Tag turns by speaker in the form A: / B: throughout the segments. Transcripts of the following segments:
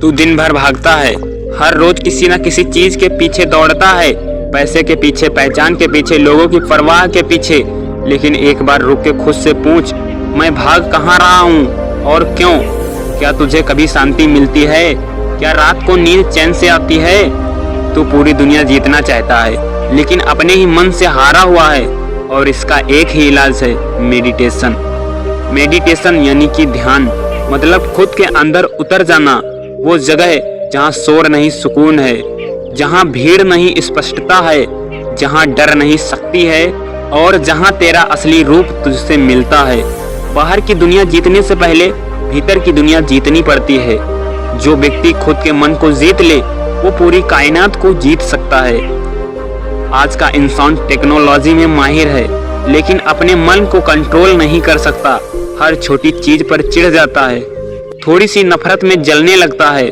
A: तू दिन भर भागता है, हर रोज किसी न किसी चीज के पीछे दौड़ता है, पैसे के पीछे, पहचान के पीछे, लोगों की परवाह के पीछे। लेकिन एक बार रुक के खुद से पूछ, मैं भाग कहाँ रहा हूँ और क्यों? क्या तुझे कभी शांति मिलती है? क्या रात को नींद चैन से आती है? तू पूरी दुनिया जीतना चाहता है, लेकिन अपने ही मन से हारा हुआ है। और इसका एक ही इलाज है, मेडिटेशन। मेडिटेशन यानी कि ध्यान, मतलब खुद के अंदर उतर जाना। वो जगह जहाँ शोर नहीं सुकून है, जहाँ भीड़ नहीं स्पष्टता है, जहाँ डर नहीं शक्ति है, और जहाँ तेरा असली रूप तुझसे मिलता है। बाहर की दुनिया जीतने से पहले भीतर की दुनिया जीतनी पड़ती है। जो व्यक्ति खुद के मन को जीत ले, वो पूरी कायनात को जीत सकता है। आज का इंसान टेक्नोलॉजी में माहिर है, लेकिन अपने मन को कंट्रोल नहीं कर सकता। हर छोटी चीज पर चिढ़ जाता है, थोड़ी सी नफरत में जलने लगता है,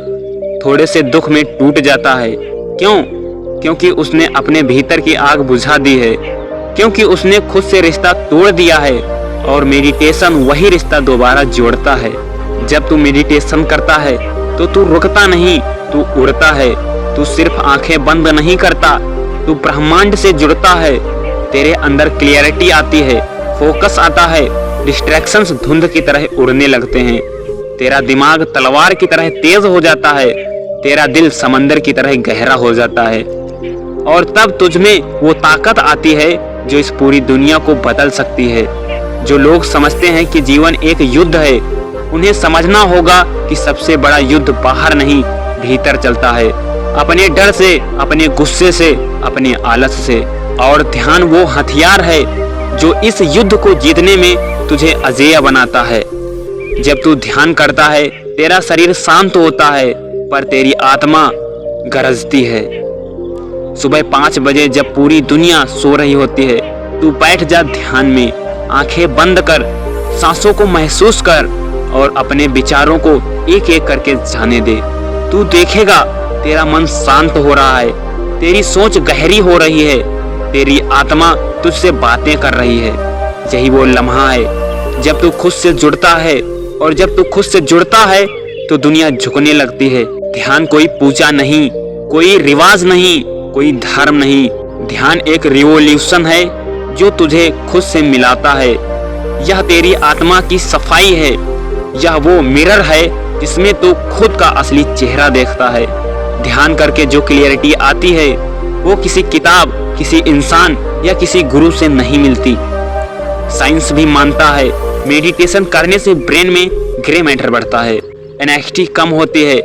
A: थोड़े से दुख में टूट जाता है। क्यों? क्योंकि उसने अपने भीतर की आग बुझा दी है, क्योंकि उसने खुद से रिश्ता तोड़ दिया है। और मेडिटेशन वही रिश्ता दोबारा जोड़ता है। जब तू मेडिटेशन करता है तो तू रुकता नहीं, तू उड़ता है। तू सिर्फ आंखें बंद नहीं करता, तू ब्रह्मांड से जुड़ता है। तेरे अंदर क्लियरिटी आती है, फोकस आता है, डिस्ट्रैक्शंस धुंध की तरह उड़ने लगते हैं। तेरा दिमाग तलवार की तरह तेज हो जाता है, तेरा दिल समंदर की तरह गहरा हो जाता है। और तब तुझमें वो ताकत आती है जो इस पूरी दुनिया को बदल सकती है। जो लोग समझते हैं कि जीवन एक युद्ध है, उन्हें समझना होगा कि सबसे बड़ा युद्ध बाहर नहीं, भीतर चलता है। अपने डर से, अपने गुस्से से, अपने आलस से। और ध्यान वो हथियार है जो इस युद्ध को जीतने में तुझे अजेय बनाता है। जब तू ध्यान करता है, तेरा शरीर शांत होता है, पर तेरी आत्मा गरजती है। सुबह 5 बजे जब पूरी दुनिया सो रही होती है, तू बैठ जा ध्यान में, आंखें बंद कर, सांसों को महसूस कर और अपने विचारों को एक एक करके जाने दे। तू देखेगा तेरा मन शांत हो रहा है, तेरी सोच गहरी हो रही है, तेरी आत्मा तुझसे बातें कर रही है। यही वो लम्हा है जब तू खुद से जुड़ता है, और जब तू खुद से जुड़ता है तो दुनिया झुकने लगती है। ध्यान कोई पूजा नहीं, कोई रिवाज नहीं, कोई धर्म नहीं। ध्यान एक रिवॉल्यूशन है जो तुझे खुद से मिलाता है। यह तेरी आत्मा की सफाई है, यह वो मिरर है जिसमें तू खुद का असली चेहरा देखता है। ध्यान करके जो क्लियरिटी आती है, वो किसी किताब, किसी इंसान या किसी गुरु से नहीं मिलती। साइंस भी मानता है, मेडिटेशन करने से ब्रेन में ग्रे मैटर बढ़ता है, एंग्जाइटी कम होती है,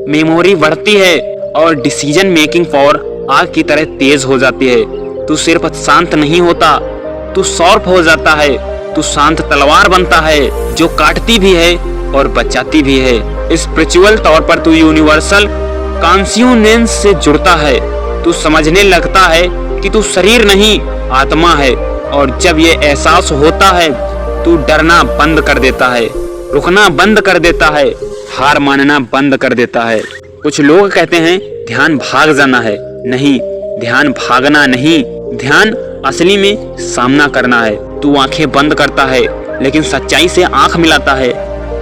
A: मेमोरी बढ़ती है, और डिसीजन मेकिंग पावर आग की तरह तेज हो जाती है। तू सिर्फ शांत नहीं होता, तू शार्प हो जाता है। तू शांत तलवार बनता है जो काटती भी है और बचाती भी है। स्पिरिचुअल तौर पर तू यूनिवर्सल कॉन्शियसनेस से जुड़ता है। तू समझने लगता है कि तू शरीर नहीं, आत्मा है। और जब ये एहसास होता है, तू डरना बंद कर देता है, रुकना बंद कर देता है, हार मानना बंद कर देता है। कुछ लोग कहते हैं ध्यान भाग जाना है। नहीं, ध्यान भागना नहीं, ध्यान असली में सामना करना है। तू आंखें बंद करता है, लेकिन सच्चाई से आंख मिलाता है।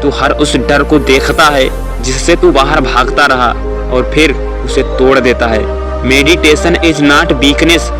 A: तू हर उस डर को देखता है जिससे तू बाहर भागता रहा, और फिर उसे तोड़ देता है। Meditation is not weakness,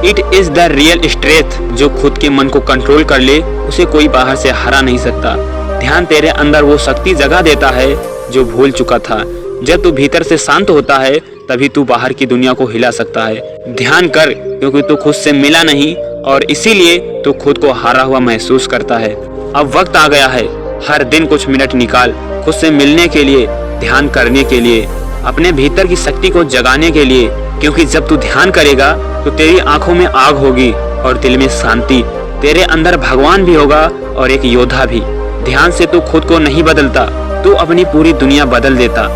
A: it is the real strength. जो खुद के मन को कंट्रोल कर ले, उसे कोई बाहर से हरा नहीं सकता। ध्यान तेरे अंदर वो शक्ति जगा देता है जो भूल चुका था। जब तू भीतर से शांत होता है, तभी तू बाहर की दुनिया को हिला सकता है। ध्यान कर, क्योंकि तू खुद से मिला नहीं, और इसीलिए तू खुद को हारा हुआ महसूस करता है। अब वक्त आ गया है, हर दिन कुछ मिनट निकाल खुद से मिलने के लिए, ध्यान करने के लिए, अपने भीतर की शक्ति को जगाने के लिए। क्योंकि जब तू ध्यान करेगा तो तेरी आंखों में आग होगी और दिल में शांति। तेरे अंदर भगवान भी होगा और एक योद्धा भी। ध्यान से तू खुद को नहीं बदलता, तू अपनी पूरी दुनिया बदल देता।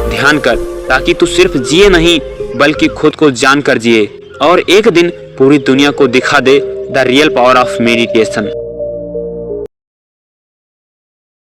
A: ध्यान कर ताकि तू सिर्फ जिए नहीं, बल्कि खुद को जानकर जिए, और एक दिन पूरी दुनिया को दिखा दे the real power of meditation.